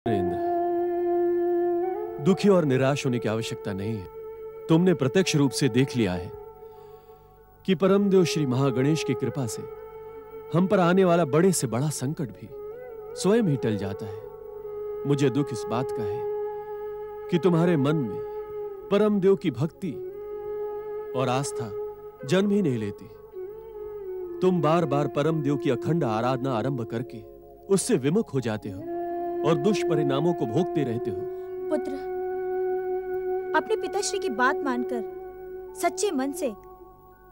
इंद्र, दुखी और निराश होने की आवश्यकता नहीं है। तुमने प्रत्यक्ष रूप से देख लिया है कि परमदेव श्री महागणेश की कृपा से हम पर आने वाला बड़े से बड़ा संकट भी स्वयं ही टल जाता है। मुझे दुख इस बात का है कि तुम्हारे मन में परमदेव की भक्ति और आस्था जन्म ही नहीं लेती। तुम बार बार परमदेव की अखंड आराधना आरंभ करके उससे विमुख हो जाते हो और दुष्परिणामों को भोगते रहते हो। पुत्र, अपने पिताश्री की बात मानकर सच्चे मन से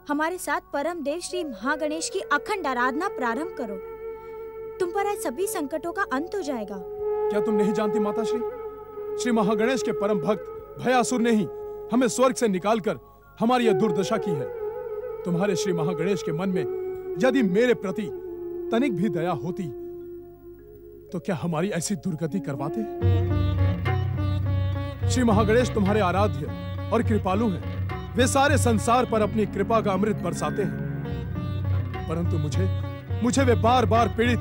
हमारे साथ परम देव श्री महागणेश की अखंड आराधना प्रारंभ करो। तुम पर आज सभी संकटों का अंत हो जाएगा। क्या तुम नहीं जानती माताश्री, श्री महागणेश के परम भक्त भयासुर ने ही हमें स्वर्ग से निकालकर हमारी यह दुर्दशा की है। तुम्हारे श्री महागणेश के मन में यदि मेरे प्रति तनिक भी दया होती तो क्या हमारी ऐसी दुर्गति करवाते? श्री महागणेश तुम्हारे आराध्य और कृपालु हैं। वे सारे संसार पर अपनी कृपा का अमृत बरसाते हैं, परंतु मुझे वे बार बार पीड़ित,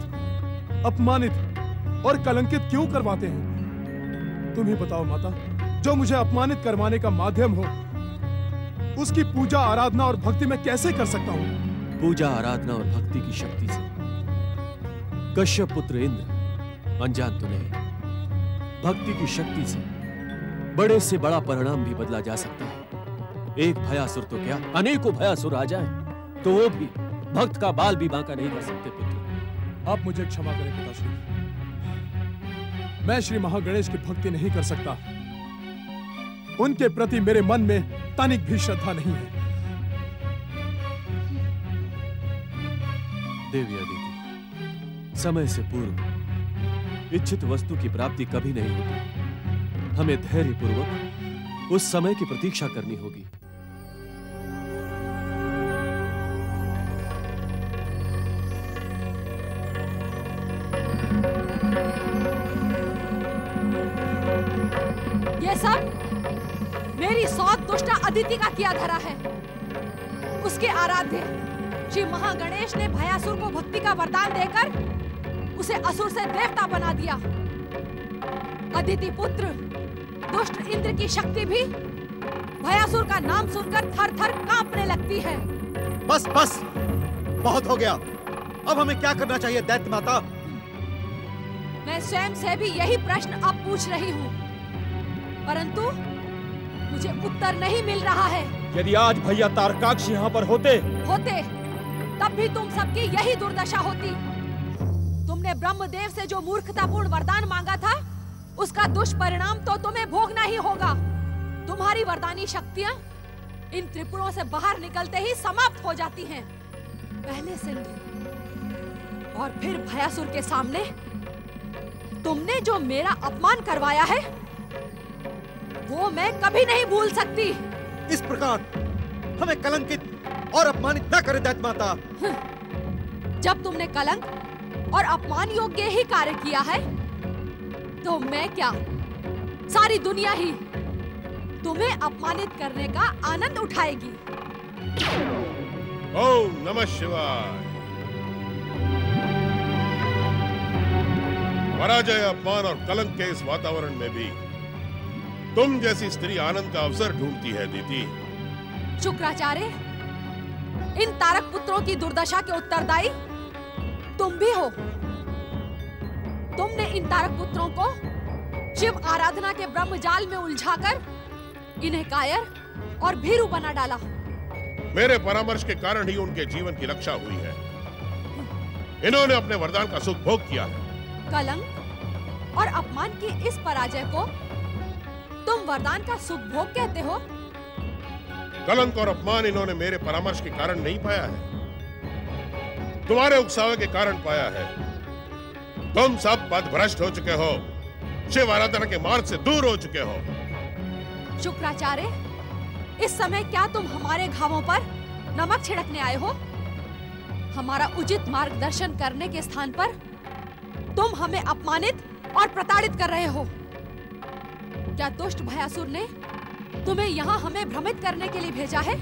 अपमानित और कलंकित क्यों करवाते हैं? तुम ही बताओ माता, जो मुझे अपमानित करवाने का माध्यम हो उसकी पूजा आराधना और भक्ति मैं कैसे कर सकता हूं? पूजा आराधना और भक्ति की शक्ति से कश्यप पुत्र इंद्र अनजान तो नहीं, भक्ति की शक्ति से बड़े से बड़ा परिणाम भी बदला जा सकता है। एक भयासुर तो क्या, अनेकों भयासुर आ जाए तो वो भी भक्त का बाल भी बांका नहीं कर सकते। पुत्र, आप मुझे क्षमा करें पिताश्री, मैं श्री महागणेश की भक्ति नहीं कर सकता। उनके प्रति मेरे मन में तनिक भी श्रद्धा नहीं है। देवी अदिति, समय से पूर्व इच्छित वस्तु की प्राप्ति कभी नहीं होती। हमें धैर्यपूर्वक उस समय की प्रतीक्षा करनी होगी। ये सब मेरी सौत दुष्टा अदिति का किया धरा है। उसके आराध्य श्री महागणेश ने भयासुर को भक्ति का वरदान देकर उसे असुर से देवता बना दिया। अदिति पुत्र दुष्ट इंद्र की शक्ति भी भयासुर का नाम सुनकर थर थर कांपने लगती है। बस बस, बहुत हो गया। अब हमें क्या करना चाहिए दैत्य माता? मैं स्वयं से भी यही प्रश्न अब पूछ रही हूँ, परंतु मुझे उत्तर नहीं मिल रहा है। यदि आज भैया तारकाक्ष यहाँ पर होते तब भी तुम सबकी यही दुर्दशा होती। तुमने ब्रह्मदेव से जो मूर्खतापूर्ण वरदान मांगा था, उसका दुष्परिणाम तो तुम्हें भोगना ही होगा। तुम्हारी वरदानी शक्तियाँ इन त्रिपुरों से बाहर निकलते ही समाप्त हो जाती हैं। पहले सिंधु और फिर भयासुर के सामने तुमने जो मेरा अपमान करवाया है, वो मैं कभी नहीं भूल सकती। इस प्रकार हमें कलंकित और अपमानित न करे दैत्य माता। जब तुमने कलंक और अपमान योग्य ही कार्य किया है, तो मैं क्या, सारी दुनिया ही तुम्हें अपमानित करने का आनंद उठाएगी। ओम नमः शिवाय। पराजय, अपमान और कलंक के इस वातावरण में भी तुम जैसी स्त्री आनंद का अवसर ढूंढती है दीदी। शुक्राचार्य, इन तारक पुत्रों की दुर्दशा के उत्तरदायी तुम भी हो। तुमने इन तारक पुत्रों को शिव आराधना के ब्रह्मजाल में उलझाकर इन्हें कायर और भीरू बना डाला। मेरे परामर्श के कारण ही उनके जीवन की रक्षा हुई है। इन्होंने अपने वरदान का सुख भोग किया है। कलंक और अपमान की इस पराजय को तुम वरदान का सुख भोग कहते हो? कलंक और अपमान इन्होंने मेरे परामर्श के कारण नहीं पाया है, तुम्हारे उकसावे के कारण पाया है। तुम सब पथभ्रष्ट हो चुके हो, शिव आराधना के मार्ग से दूर हो चुके हो। शुक्राचार्य, इस समय क्या तुम हमारे घावों पर नमक छिड़कने आए हो? हमारा उचित मार्गदर्शन करने के स्थान पर तुम हमें अपमानित और प्रताड़ित कर रहे हो। क्या दुष्ट भयासुर ने तुम्हें यहाँ हमें भ्रमित करने के लिए भेजा है?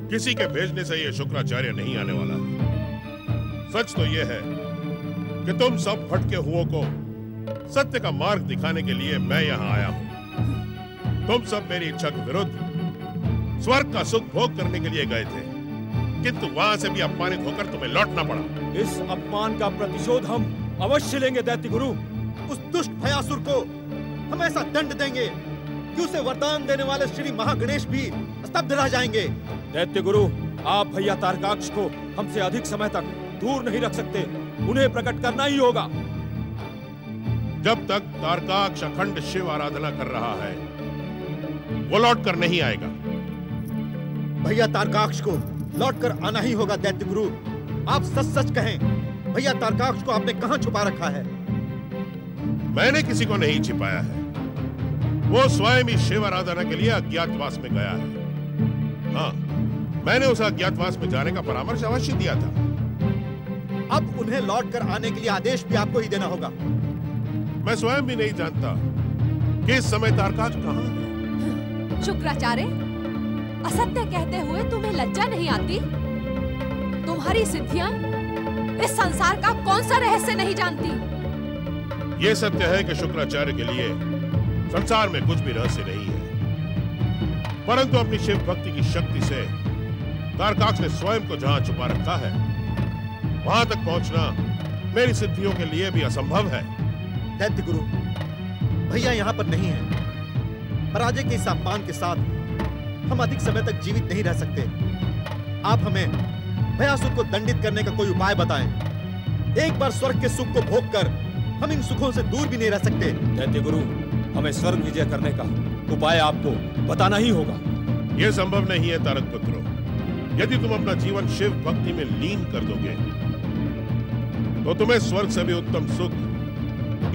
किसी के भेजने से ये शुक्राचार्य नहीं आने वाला। सच तो ये है कि तुम सब भटके हुओं को सत्य का मार्ग दिखाने के लिए मैं यहाँ आया हूँ। तुम सब मेरी इच्छा के विरुद्ध स्वर्ग का सुख भोग करने के लिए गए थे, किंतु वहां से भी अपमानित होकर तुम्हें लौटना पड़ा। इस अपमान का प्रतिशोध हम अवश्य लेंगे दैत्य गुरु। उस दुष्ट भयासुर को हम ऐसा दंड देंगे कि उसे वरदान देने वाले श्री महागणेश भी स्तब्ध रह जाएंगे। दैत्य गुरु, आप भैया तारकाक्ष को हमसे अधिक समय तक दूर नहीं रख सकते, उन्हें प्रकट करना ही होगा। जब तक तारकाक्ष अखंड शिव आराधना कर रहा है, वो लौट कर नहीं आएगा। भैया तारकाक्ष को लौट कर आना ही होगा दैत्य गुरु। आप सच सच कहें, भैया तारकाक्ष को आपने कहां छुपा रखा है? मैंने किसी को नहीं छिपाया है, वो स्वयं ही शिव आराधना के लिए अज्ञातवास में गया है। हाँ, मैंने उस अज्ञातवास में जाने का परामर्श अवश्य दिया था। अब उन्हें लौट कर आने के लिए आदेश भी आपको ही देना होगा। मैं स्वयं भी नहीं जानता कि इस समय तारकाक्ष कहाँ है। शुक्राचार्य, असत्य कहते हुए तुम्हें लज्जा नहीं आती? तुम्हारी सिद्धियां इस संसार का कौन सा रहस्य नहीं जानती? ये सत्य है कि शुक्राचार्य के लिए संसार में कुछ भी रहस्य नहीं है, परंतु अपनी शिव भक्ति की शक्ति से तारकाक्ष ने स्वयं को जहां छुपा रखा है, वहां तक पहुंचना मेरी सिद्धियों के लिए भी असंभव है। दैत्य गुरु, भैया यहाँ पर नहीं है। पराजय के इस अपमान के साथ हम अधिक समय तक जीवित नहीं रह सकते। आप हमें भयासुर को दंडित करने का कोई उपाय बताएं। एक बार स्वर्ग के सुख को भोग कर हम इन सुखों से दूर भी नहीं रह सकते। दैत्य गुरु, हमें स्वर्ग विजय करने का उपाय आपको बताना ही होगा। यह संभव नहीं है तारक पुत्रो। यदि तुम अपना जीवन शिव भक्ति में लीन कर दोगे, तो तुम्हें स्वर्ग से भी उत्तम सुख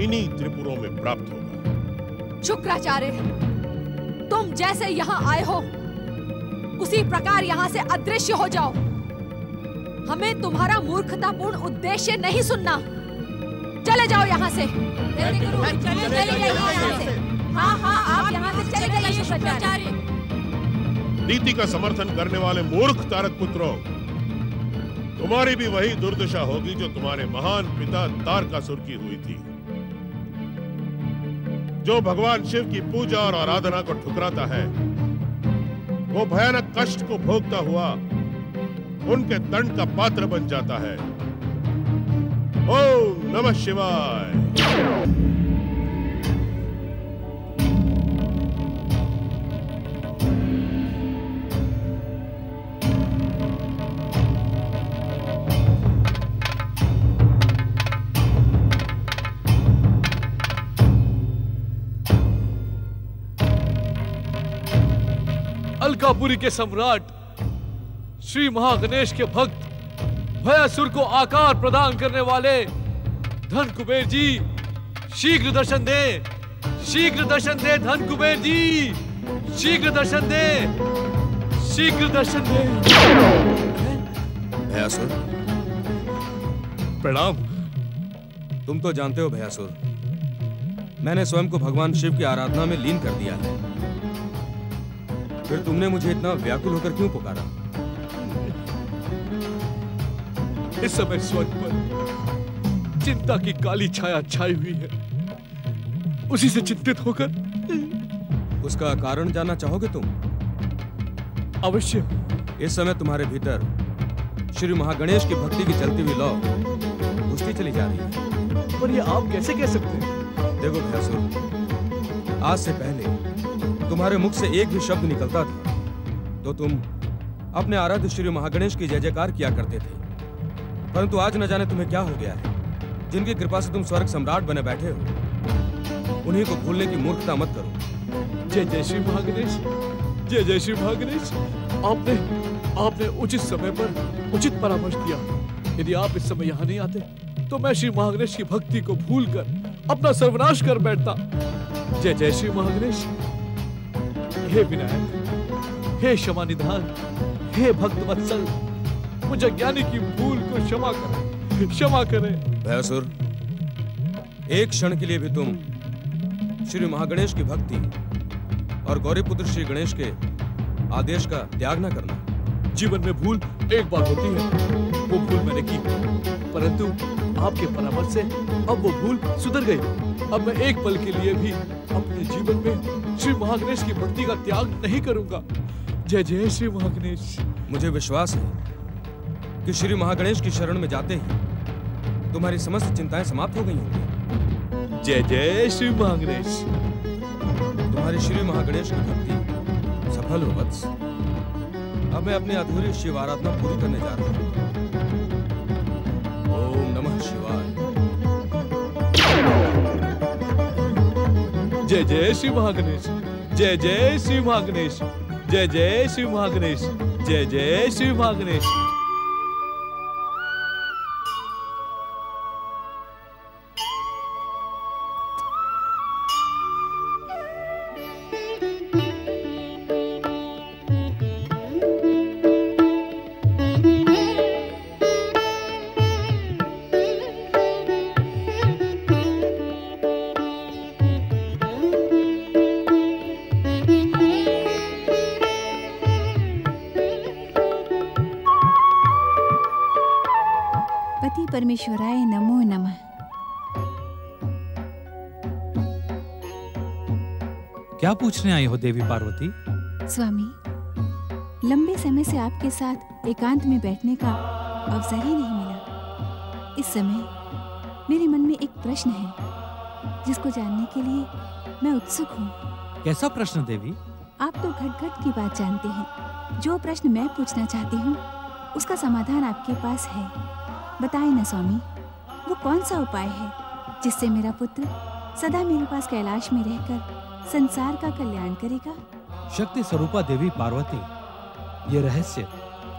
इन्हीं त्रिपुरों में प्राप्त होगा। शुक्राचार्य, तुम जैसे यहाँ आए हो, उसी प्रकार यहाँ से अदृश्य हो जाओ। हमें तुम्हारा मूर्खतापूर्ण उद्देश्य नहीं सुनना। चले जाओ यहाँ से। चले जाइए यहाँ से। हाँ हाँ, आप यहाँ से चले जाइए शुक्राचार्य। नीति का समर्थन करने वाले मूर्ख तारक पुत्रों, तुम्हारी भी वही दुर्दशा होगी जो तुम्हारे महान पिता तारकासुर की हुई थी, जो भगवान शिव की पूजा और आराधना को ठुकराता है। वो भयानक कष्ट को भोगता हुआ उनके दंड का पात्र बन जाता है। ओम नमः शिवाय। अलकापुरी के सम्राट श्री महागणेश के भक्त भयासुर को आकार प्रदान करने वाले धन कुबेर जी, शीघ्र दर्शन दे, शीघ्र दर्शन दे धन कुबेर जी, शीघ्र दर्शन दे, शीघ्र दर्शन दे। भयासुर, प्रणाम। तुम तो जानते हो भयासुर, मैंने स्वयं को भगवान शिव की आराधना में लीन कर दिया है। फिर तुमने मुझे इतना व्याकुल होकर क्यों पुकारा? इस समय स्वर्ग पर चिंता की काली छाया छाई हुई है, उसी से चिंतित होकर। उसका कारण जानना चाहोगे तुम? अवश्य। इस समय तुम्हारे भीतर श्री महागणेश की भक्ति की चलती हुई लौ घुसती चली जा रही है। पर ये आप कैसे कह सकते हैं? देखो भयासुर, आज से पहले तुम्हारे मुख से एक भी शब्द निकलता था तो तुम अपने आराध्य श्री महागणेश की जय जयकार किया करते थे, परंतु आज न जाने तुम्हें क्या हो गया है। जिनकी कृपा से तुम स्वर्ग सम्राट बने बैठे हो, उन्हीं को भूलने की मूर्खता मत करो। जय जय श्री महागणेश, जय जय श्री महागणेश। आपने उचित समय पर उचित परामर्श दिया। यदि आप इस समय यहाँ नहीं आते तो मैं श्री महागणेश की भक्ति को भूलकर अपना सर्वनाश कर बैठता। जय जय श्री महागणेश। हे विनायक, हे क्षमा निधान, हे भक्त वत्सल, मुझे ज्ञानी की भूल को क्षमा करें, क्षमा करें। भयासुर, एक क्षण के लिए भी तुम श्री महागणेश की भक्ति और गौरीपुत्र श्री गणेश के आदेश का त्याग न करना। जीवन में भूल एक बार होती है, वो भूल मैंने की, परंतु आपके परामर्श से अब वो भूल सुधर गई। अब मैं एक पल के लिए भी अपने जीवन में श्री महागणेश की भक्ति का त्याग नहीं करूंगा। जय जय श्री महागणेश। मुझे विश्वास है कि श्री महागणेश की शरण में जाते ही तुम्हारी समस्त चिंताएं समाप्त हो गई होंगी। जय जय श्री महागणेश। तुम्हारी श्री महागणेश की भक्ति सफल हो वत्स। अब मैं अपनी अधूरी शिव आराधना पूरी करने जा रहा हूँ। ओम नमः शिवाय। जय जय श्री महागणेश। जय जय श्री महागणेश। जय जय श्री महागणेश। जय जय श्री महागणेश। परमेश्वराय नमो नमः। क्या पूछने आई हो देवी पार्वती? स्वामी, लंबे समय से आपके साथ एकांत में बैठने का अवसर ही नहीं मिला। इस समय मेरे मन में एक प्रश्न है जिसको जानने के लिए मैं उत्सुक हूँ। कैसा प्रश्न देवी? आप तो घट घट की बात जानते हैं। जो प्रश्न मैं पूछना चाहती हूँ उसका समाधान आपके पास है। बताएं ना स्वामी, वो कौन सा उपाय है जिससे मेरा पुत्र सदा मेरे पास कैलाश में रहकर संसार का कल्याण करेगा? शक्ति स्वरूपा देवी पार्वती, ये रहस्य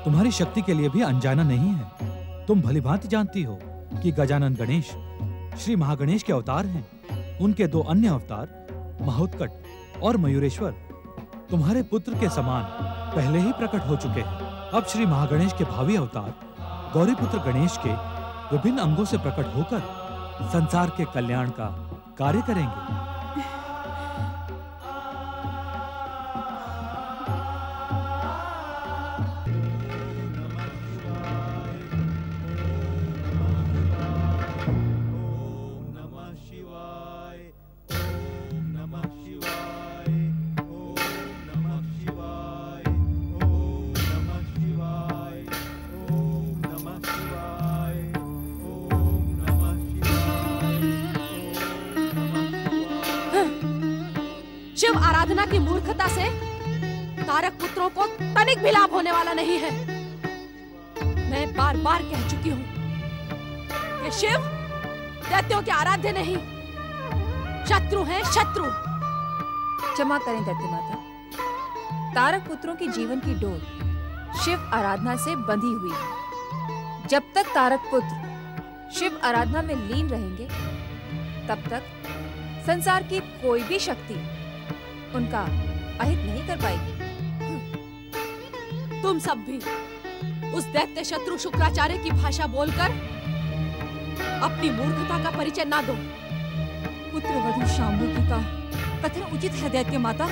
तुम्हारी शक्ति के लिए भी अनजाना नहीं है। तुम भलीभांति जानती हो कि गजानन गणेश श्री महागणेश के अवतार हैं। उनके दो अन्य अवतार महोत्कट और मयूरेश्वर तुम्हारे पुत्र के समान पहले ही प्रकट हो चुके हैं। अब श्री महागणेश के भावी अवतार गौरीपुत्र गणेश के विभिन्न अंगों से प्रकट होकर संसार के कल्याण का कार्य करेंगे। शिव आराधना की मूर्खता से तारक पुत्रों को तनिक भी लाभ होने वाला नहीं है। मैं बार बार कह चुकी हूँ कि शिव दैत्यों के आराध्य नहीं, शत्रु हैं शत्रु। क्षमा करें दैत्य माता, तारक पुत्रों के जीवन की डोर शिव आराधना से बंधी हुई है। जब तक तारक पुत्र शिव आराधना में लीन रहेंगे तब तक संसार की कोई भी शक्ति उनका अहित नहीं कर पाएगी। तुम सब भी उस दैत्य शत्रु शुक्राचार्य की भाषा बोलकर अपनी मूर्खता का परिचय ना दो। पुत्रवधू शांभवी का कथन उचित है दैत्य माता।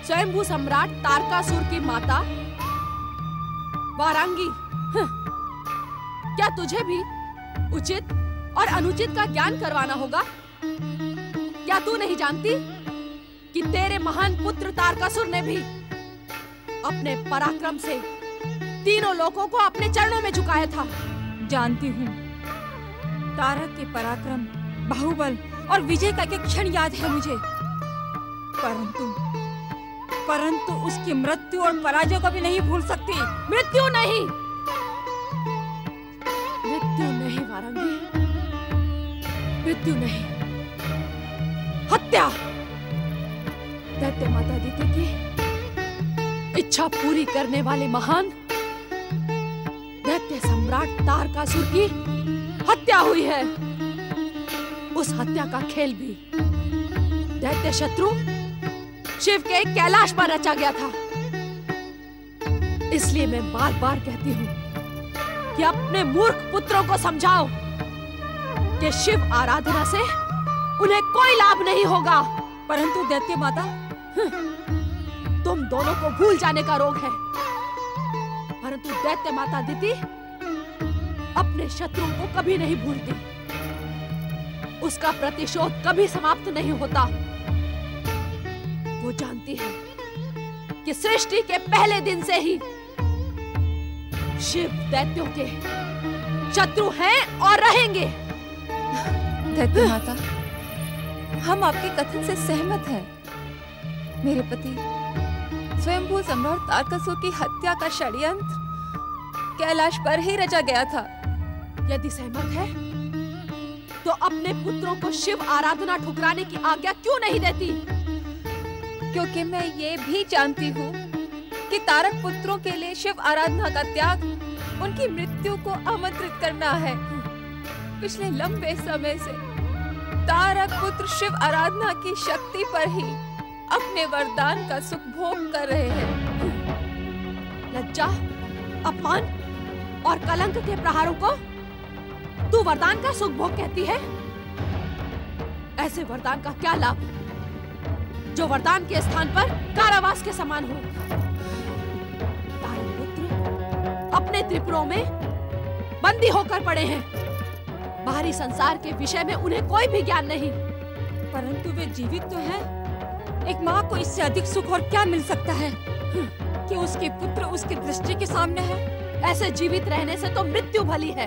स्वयंभू सम्राट तारकासुर की माता वारांगी, क्या तुझे भी उचित और अनुचित का ज्ञान करवाना होगा? क्या तू नहीं जानती कि तेरे महान पुत्र तारकासुर ने भी अपने पराक्रम से तीनों लोगों को अपने चरणों में झुकाया था? जानती हूँ, तारक के पराक्रम, बाहुबल और विजय का एक क्षण याद है मुझे, परंतु उसकी मृत्यु और पराजय को भी नहीं भूल सकती। मृत्यु नहीं, मृत्यु नहीं वारंगी, मृत्यु नहीं, हत्या। दैत्य माता अदिति की इच्छा पूरी करने वाले महान दैत्य सम्राट तारकासुर की हत्या हुई है। उस हत्या का खेल भी दैत्य शत्रु शिव के कैलाश पर रचा गया था। इसलिए मैं बार बार कहती हूँ कि अपने मूर्ख पुत्रों को समझाओ कि शिव आराधना से उन्हें कोई लाभ नहीं होगा। परंतु दैत्य माता, तुम दोनों को भूल जाने का रोग है, परंतु दैत्य माता अदिति अपने शत्रुओं को कभी नहीं भूलती। उसका प्रतिशोध कभी समाप्त नहीं होता। वो जानती है कि सृष्टि के पहले दिन से ही शिव दैत्यों के शत्रु हैं और रहेंगे। दैत्य माता, हम आपके कथन से सहमत हैं। मेरे पति स्वयंभू सम्राट तारकासुर की हत्या का षड्यंत्र कैलाश पर ही रचा गया था। यदि सहमत है तो अपने पुत्रों को शिव आराधना ठुकराने की आज्ञा क्यों नहीं देती? क्योंकि मैं ये भी जानती हूँ कि तारक पुत्रों के लिए शिव आराधना का त्याग उनकी मृत्यु को आमंत्रित करना है। पिछले लंबे समय से तारक पुत्र शिव आराधना की शक्ति पर ही अपने वरदान का सुख भोग कर रहे हैं। लज्जा, अपमान और कलंक के प्रहारों को तू वरदान का सुख भोग कहती है? ऐसे वरदान का क्या लाभ जो वरदान के स्थान पर कारावास के समान हो? तारक पुत्र अपने त्रिपुरों में बंदी होकर पड़े हैं। बाहरी संसार के विषय में उन्हें कोई भी ज्ञान नहीं। परंतु वे जीवित तो हैं। एक माँ को इससे अधिक सुख और क्या मिल सकता है कि उसके पुत्र उसकी दृष्टि के सामने है। ऐसे जीवित रहने से तो मृत्यु भली है।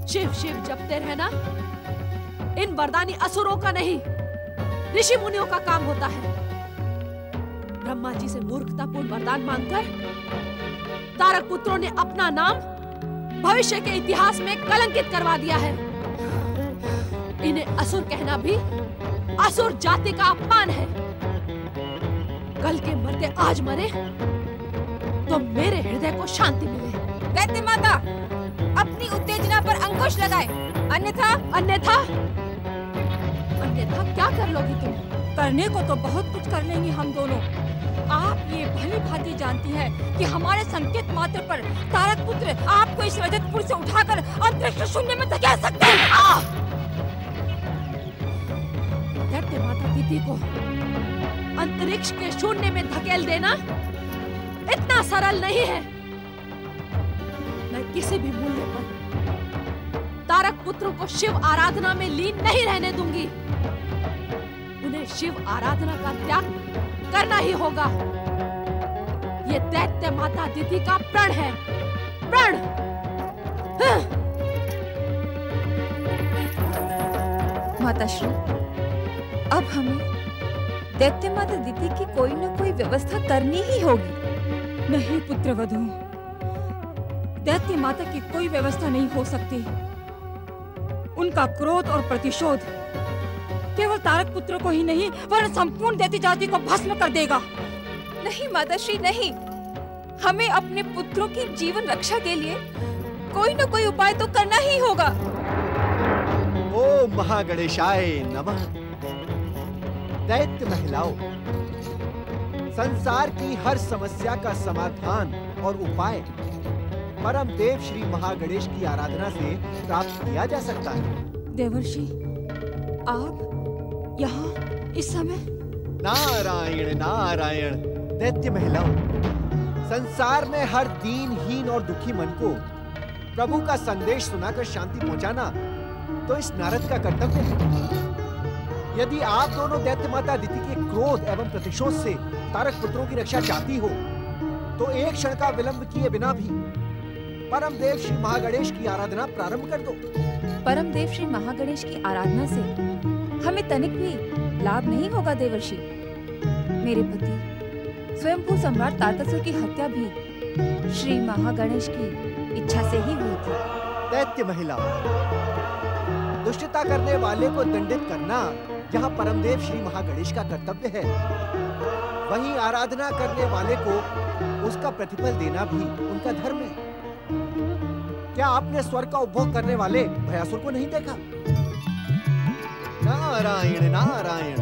शिव शिव जपते रहना इन वरदानी असुरों का नहीं, ऋषि मुनियों का काम होता है। ब्रह्मा जी से मूर्खतापूर्ण वरदान मांगकर तारक पुत्रों ने अपना नाम भविष्य के इतिहास में कलंकित करवा दिया है। इन्हें असुर कहना भी असुर जाति का अपमान है। कल के मरते आज मरे तो मेरे हृदय को शांति मिले। दैत्य माता, अपनी उत्तेजना पर अंकुश लगाए, अन्यथा क्या कर लोगी तुम? करने को तो बहुत कुछ कर लेंगे हम दोनों। आप ये भली भांति जानती है कि हमारे संकेत मात्र पर तारक पुत्र आपको इस रजतपुर से उठाकर अंतरिक्ष शून्य में धकेल सकते हैं। दैत्य माता दीदी को अंतरिक्ष के शून्य में धकेल देना इतना सरल नहीं है। मैं किसी भी मूल्य पर तारक पुत्रों को शिव आराधना में लीन नहीं रहने दूंगी। उन्हें शिव आराधना का त्याग करना ही होगा। ये दैत्य माता दीदी का प्रण है, प्रण। माताश्री, अब हमें दैत्य माता दीदी की कोई न कोई व्यवस्था करनी ही होगी। नहीं पुत्रवधू, दैत्य माता की कोई व्यवस्था नहीं हो सकती। उनका क्रोध और प्रतिशोध केवल तारक पुत्र को ही नहीं वरन संपूर्ण दैत्य जाति को भस्म कर देगा। नहीं माताश्री, नहीं। हमें अपने पुत्रों की जीवन रक्षा के लिए कोई न कोई उपाय तो करना ही होगा। ओम महागणेशाय नमः। दैत्य महिलाओं, संसार की हर समस्या का समाधान और उपाय परम देव श्री महागणेश की आराधना से प्राप्त किया जा सकता है। देवर्षि, आप यहाँ इस समय? नारायण नारायण। दैत्य महिलाओं, संसार में हर दीनहीन और दुखी मन को प्रभु का संदेश सुनाकर शांति पहुंचाना तो इस नारद का कर्तव्य है। यदि आप दोनों दैत्य माता दीदी के क्रोध एवं प्रतिशोध से तारक पुत्रों की रक्षा चाहती हो तो एक क्षण का विलंब किए बिना भी परम देव श्री महागणेश की आराधना प्रारंभ कर दो। परम देव श्री महागणेश की आराधना से हमें तनिक भी लाभ नहीं होगा देवर्षि। मेरे पति स्वयंभू सम्राट तारकासुर की हत्या भी श्री महागणेश की इच्छा से ही हुई थी। दैत्य महिला, दुष्टता करने वाले को दंडित करना जहाँ परमदेव श्री महागणेश का कर्तव्य है, वहीं आराधना करने वाले को उसका प्रतिफल देना भी उनका धर्म है। क्या आपने स्वर्ग का उपभोग करने वाले भयासुर को नहीं देखा? नारायण नारायण,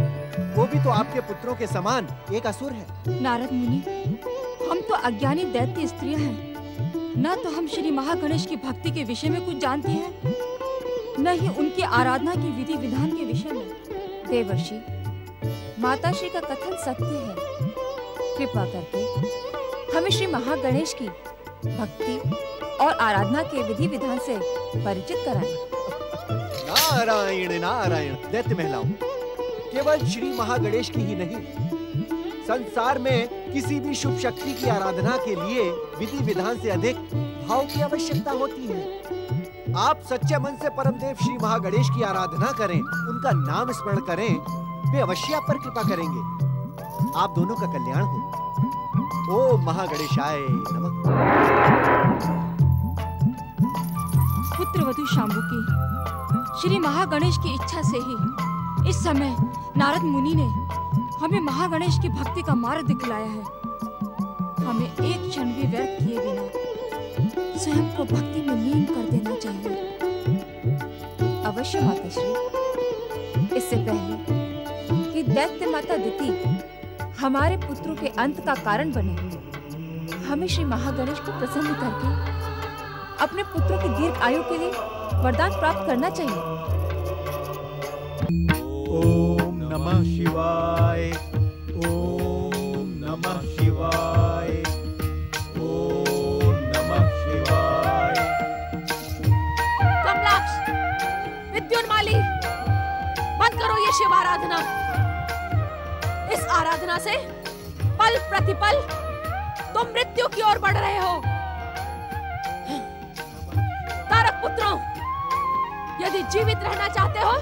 वो भी तो आपके पुत्रों के समान एक असुर है। नारद मुनि, हम तो अज्ञानी दैत्य स्त्रियां हैं। न तो हम श्री महागणेश की भक्ति के विषय में कुछ जानती हैं, न ही उनकी आराधना की विधि विधान के विषय में। देवर्षि, माताश्री का कथन सत्य है। कृपा करके हमें श्री महागणेश की भक्ति और आराधना के विधि विधान से परिचित कराएं। नारायण नारायण। दैत्य महिलाओं, केवल श्री महागणेश की ही नहीं, संसार में किसी भी शुभ शक्ति की आराधना के लिए विधि विधान से अधिक भाव की आवश्यकता होती है। आप सच्चे मन से परमदेव श्री महागणेश की आराधना करें, उनका नाम स्मरण करें, वे अवश्य आप पर कृपा करेंगे। आप दोनों का कल्याण हो। ओम महागणेशाय नमः। पुत्रवधू शांभु की श्री महागणेश की इच्छा से ही इस समय नारद मुनि ने हमें महागणेश की भक्ति का मार्ग दिखलाया है। हमें एक क्षण भी व्यर्थ किए बिना स्वयं को भक्ति में लीन कर देना चाहिए। अवश्य माताश्री। इससे पहले कि दैत्य माता दिति हमारे पुत्रों के अंत का कारण बने, हमें श्री महागणेश को प्रसन्न करके अपने पुत्रों की दीर्घ आयु के लिए वरदान प्राप्त करना चाहिए। ओम नमः शिवाय। ओम नमः शिवाय। ओम नमः शिवाय। कमलाक्ष, विद्युन्माली, बंद करो ये शिव आराधना। इस आराधना से पल प्रतिपल तुम मृत्यु की ओर बढ़ रहे हो। तारक पुत्रों, यदि जीवित रहना चाहते हो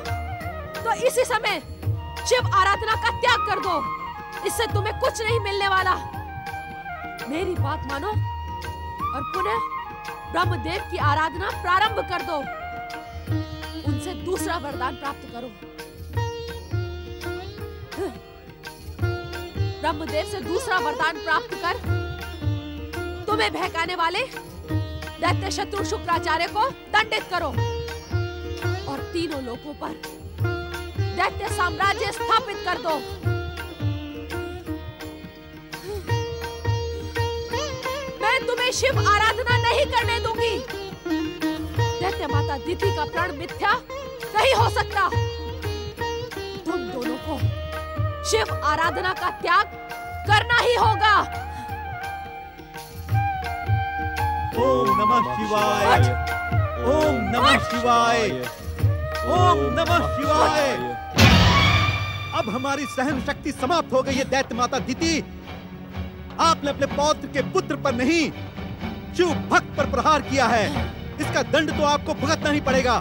तो इसी समय शिव आराधना का त्याग कर दो। इससे तुम्हें कुछ नहीं मिलने वाला। मेरी बात मानो और पुनः ब्रह्मदेव की आराधना प्रारंभ कर दो। उनसे दूसरा वरदान प्राप्त करो। ब्रह्मदेव से दूसरा वरदान प्राप्त कर तुम्हें बहकाने वाले दैत्य शत्रु शुक्राचार्य को दंडित करो और तीनों लोकों पर दैत्य साम्राज्य स्थापित कर दो। मैं तुम्हें शिव आराधना नहीं करने दूंगी। दैत्य माता दिति का प्रण मिथ्या नहीं हो सकता। तुम दोनों को शिव आराधना का त्याग करना ही होगा। ओम नमः शिवाय। ओम नमः शिवाय। ओम नमः शिवाय। अब हमारी सहन शक्ति समाप्त हो गई है दैत्य माता दिति। आपने अपने पौत्र के पुत्र पर नहीं, शिव भक्त पर प्रहार किया है। इसका दंड तो आपको भुगतना ही पड़ेगा।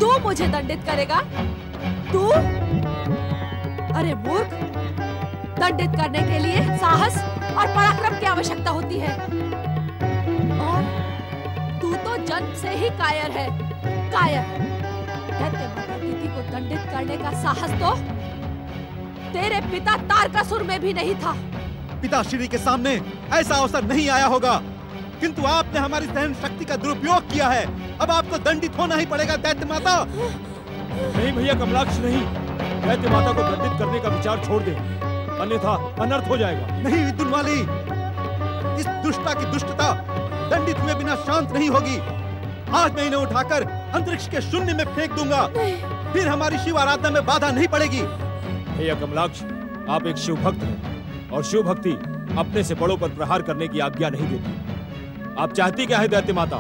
तू मुझे दंडित करेगा? तू? अरे मूर्ख, दंडित करने के लिए साहस और पराक्रम की आवश्यकता होती है। और तू तो जन्म से ही कायर है। कायर। दैत्य माता दिति को दंडित करने का साहस तो तेरे पिता तारकासुर में भी नहीं था। पिताश्री के सामने ऐसा अवसर नहीं आया होगा, किंतु आपने हमारी सहन शक्ति का दुरुपयोग किया है। अब आपको दंडित होना ही पड़ेगा दैत्य माता। नहीं भैया कमलाक्ष, नहीं। दैत्य माता को दंडित करने का विचार छोड़ दे, अन्यथा अनर्थ हो जाएगा। नहीं विद्युन्माली, इस दुष्टा की दुष्टता दंडित हुए बिना शांत नहीं होगी। आज मैं इन्हें उठाकर अंतरिक्ष के शून्य में फेंक दूंगा, फिर हमारी शिव आराधना में बाधा नहीं पड़ेगी। भैया कमलाक्ष, आप एक शिव भक्त हैं और शिव भक्ति अपने से बड़ों पर प्रहार करने की आज्ञा नहीं देती। आप चाहती क्या है दैत्य माता?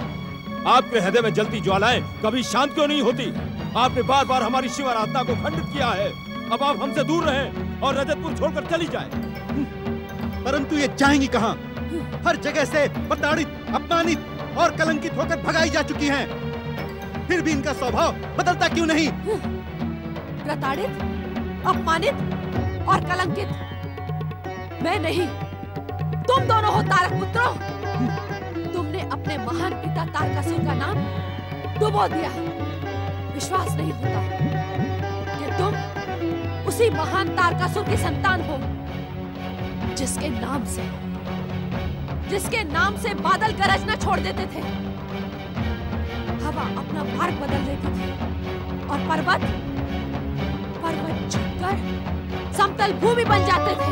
आपके हृदय में जलती ज्वालाएं कभी शांत क्यों नहीं होती? आपने बार बार हमारी शिव आराधना को खंडित किया है। अब आप हमसे दूर रहें और रजतपुर छोड़कर चली जाएं। परंतु ये जाएंगी कहां? हर जगह से प्रताड़ित, अपमानित और कलंकित होकर भगाई जा चुकी हैं। फिर भी इनका स्वभाव बदलता क्यों नहीं? प्रताड़ित, अपमानित और कलंकित मैं नहीं, तुम दोनों हो तारक पुत्रों। तुमने अपने महान पिता तारकासुर का नाम डुबो दिया। विश्वास नहीं होता कि तुम उसी महान तारकासुर की संतान हो जिसके नाम से बादल गरजना छोड़ देते थे, हवा अपना मार्ग बदल देती थी और पर्वत झुककर समतल भूमि बन जाते थे।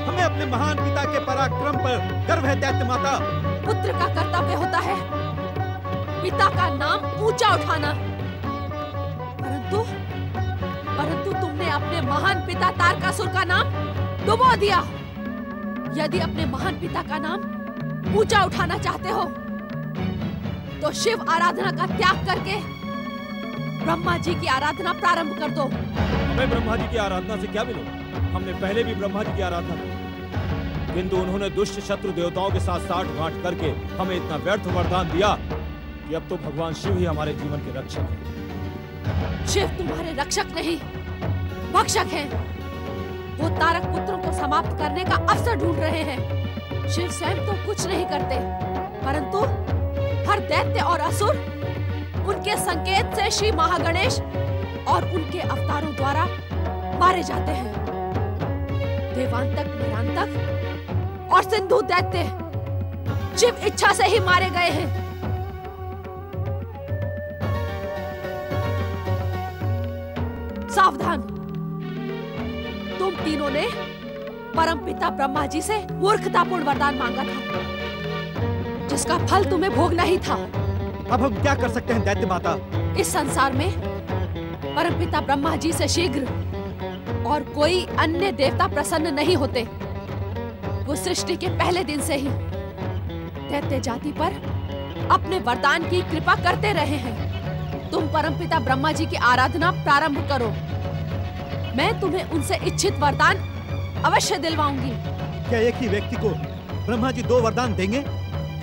हमें अपने महान पिता के पराक्रम पर गर्व है दैत्य माता। पुत्र का कर्तव्य होता है पिता का नाम ऊंचा उठाना, परंतु तुमने अपने महान पिता तारकासुर का नाम डुबो दिया। यदि अपने महान पिता का नाम ऊंचा उठाना चाहते हो तो शिव आराधना का त्याग करके ब्रह्मा जी की आराधना प्रारंभ कर दो। हमें ब्रह्मा जी की आराधना से क्या मिलेगा? हमने पहले भी ब्रह्मा जी की आराधना की, किंतु उन्होंने दुष्ट शत्रु देवताओं के साथ साठ-गांठ करके हमें इतना व्यर्थ वरदान दिया कि अब तो भगवान शिव ही हमारे जीवन के रक्षक हैं। शिव तुम्हारे रक्षक नहीं, भक्षक हैं। वो तारक पुत्रों को समाप्त करने का अवसर ढूंढ रहे हैं। शिव स्वयं तो कुछ नहीं करते, परंतु हर दैत्य और असुर उनके संकेत से श्री महागणेश और उनके अवतारों द्वारा मारे जाते हैं। देवांतक, निरांतक और सिंधु दैत्य शिव इच्छा से ही मारे गए हैं। सावधान, तुम तीनों ने परमपिता ब्रह्मा जी से मूर्खतापूर्ण वरदान मांगा था, जिसका फल तुम्हें भोगना ही था। अब हम क्या कर सकते हैं दैत्य माता? इस संसार में परमपिता ब्रह्मा जी से शीघ्र और कोई अन्य देवता प्रसन्न नहीं होते। वो सृष्टि के पहले दिन से ही दैत्य जाति पर अपने वरदान की कृपा करते रहे हैं। तुम परमपिता ब्रह्मा जी की आराधना प्रारंभ करो। मैं तुम्हें उनसे इच्छित वरदान अवश्य दिलवाऊंगी। क्या एक ही व्यक्ति को ब्रह्मा जी 2 वरदान देंगे?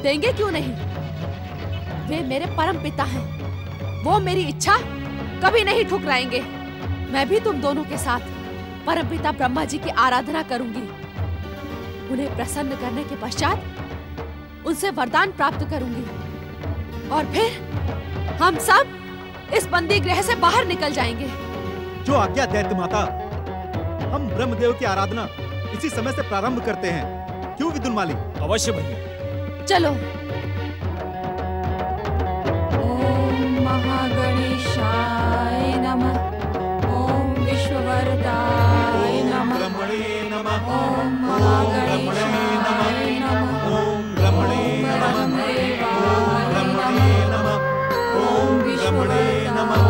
देंगे क्यों नहीं? वे मेरे परम पिता हैं। वो मेरी इच्छा कभी नहीं ठुकराएंगे। मैं भी तुम दोनों के साथ परमपिता ब्रह्मा जी की आराधना करूंगी। उन्हें प्रसन्न करने के पश्चात उनसे वरदान प्राप्त करूंगी और फिर हम सब इस बंदी गृह से बाहर निकल जाएंगे। जो आज्ञा दैत्य माता। हम ब्रह्मदेव की आराधना इसी समय से प्रारंभ करते हैं, क्यों विदुर माली? अवश्य भैया। चलो। ओम महागणेशाय नमः। ओम विश्ववरदाय नमः। ओम महागणेशाय नमः। ओम ब्रह्मणे नमः। ओम विश्ववरदाय नमः।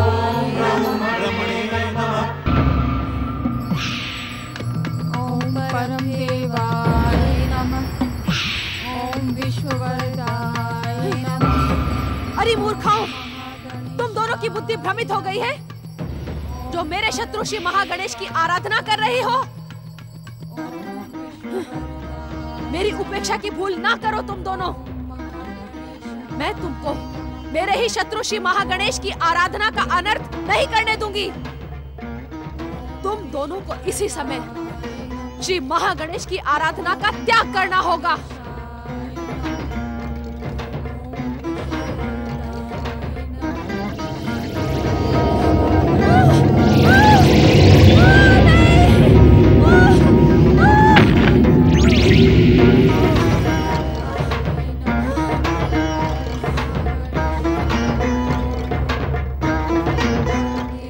ओम परम देवाय नमः। ओम विश्ववरदाय नमः। अरे मूर्खाओं, तुम दोनों की बुद्धि भ्रमित हो गई है। जो मेरे शत्रु श्री महागणेश की आराधना कर रही हो, मेरी उपेक्षा की भूल ना करो तुम दोनों। मैं तुमको मेरे ही शत्रु श्री महागणेश की आराधना का अनर्थ नहीं करने दूंगी। तुम दोनों को इसी समय श्री महागणेश की आराधना का त्याग करना होगा।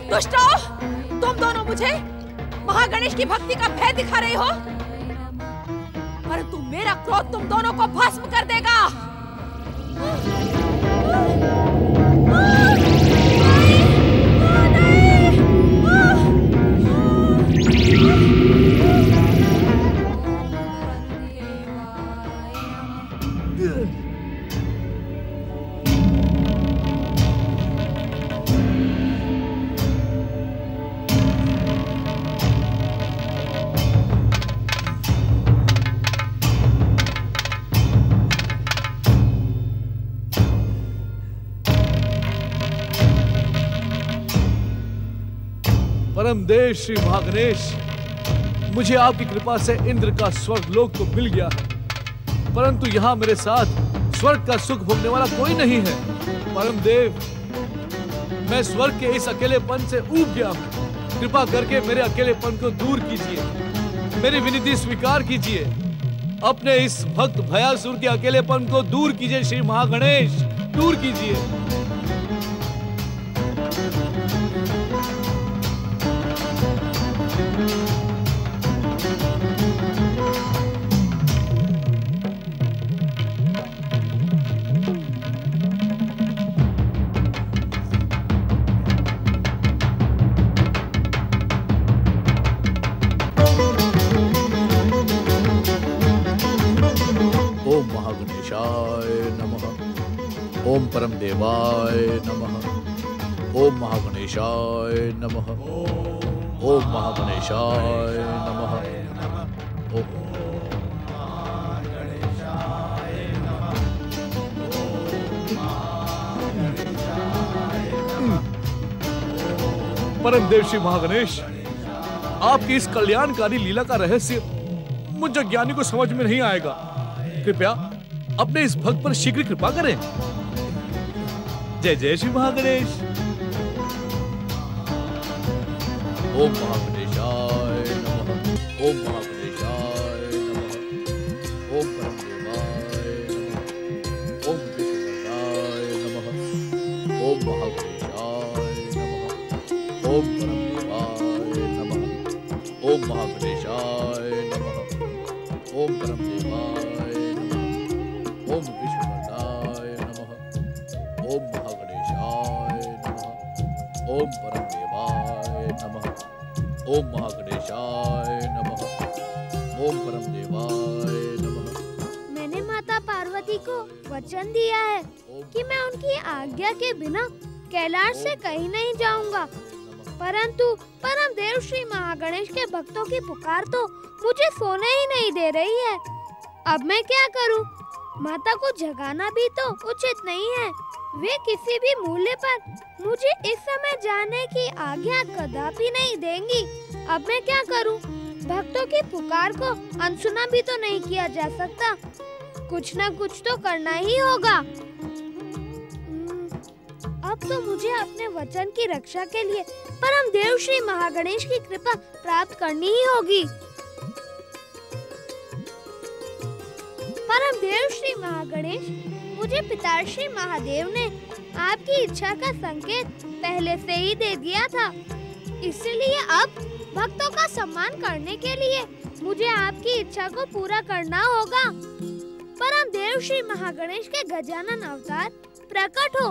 दुष्टों, तुम दोनों मुझे महागणेश की भक्ति का भय दिखा रहे हो, परंतु मेरा क्रोध तुम दोनों को भस्म कर देगा। परमदेव श्री महागणेश, मुझे आपकी कृपा से इंद्र का स्वर्ग लोक तो मिल गया है, परंतु यहाँ मेरे साथ स्वर्ग का सुख भोगने वाला कोई नहीं है। परमदेव, मैं स्वर्ग के इस अकेलेपन से ऊब गया हूँ। कृपा करके मेरे अकेलेपन को दूर कीजिए, मेरी विनती स्वीकार कीजिए। अपने इस भक्त भयासुर के अकेलेपन को दूर कीजिए श्री महागणेश, दूर कीजिए। ओम परम देवाय नमः। ओम महागणेशाय नमः। ओम महागणेशाय नमः। ओम परम देव श्री महागणेश, आपकी इस कल्याणकारी लीला का रहस्य मुझ ज्ञानी को समझ में नहीं आएगा। कृपया अपने इस भक्त पर शीघ्र कृपा करें। जय जय श्री महागणेश। ओम महागणेशाय नमः। ओम महागणेशाय नमः। ओम परम देवाय नमः। ओम विष्णुपदाय नमः। ओम महागणेशाय नमः। ओम परम देवाय नमः। ओम महागणेशाय नमः। ओम परम देवाय नमः। ओम विष्णुपदाय नमः। ओम महागणेशाय नमः। ओम परम देवाय नमः। ओम महागणेशाय नमः। ओम परम देवाय नमः। मैंने माता पार्वती को वचन दिया है कि मैं उनकी आज्ञा के बिना कैलाश से कहीं नहीं जाऊंगा, परंतु परम देव श्री महागणेश के भक्तों की पुकार तो मुझे सोने ही नहीं दे रही है। अब मैं क्या करूं? माता को जगाना भी तो उचित नहीं है। वे किसी भी मूल्य पर मुझे इस समय जाने की आज्ञा कदापि नहीं देंगी। अब मैं क्या करूं? भक्तों की पुकार को अनसुना भी तो नहीं किया जा सकता। कुछ न कुछ तो करना ही होगा। अब तो मुझे अपने वचन की रक्षा के लिए परम देव श्री महागणेश की कृपा प्राप्त करनी ही होगी। परम देव श्री महागणेश, मुझे पिताश्री महादेव ने आपकी इच्छा का संकेत पहले से ही दे दिया था, इसलिए अब भक्तों का सम्मान करने के लिए मुझे आपकी इच्छा को पूरा करना होगा। परम देव श्री महागणेश के गजानन अवतार प्रकट हो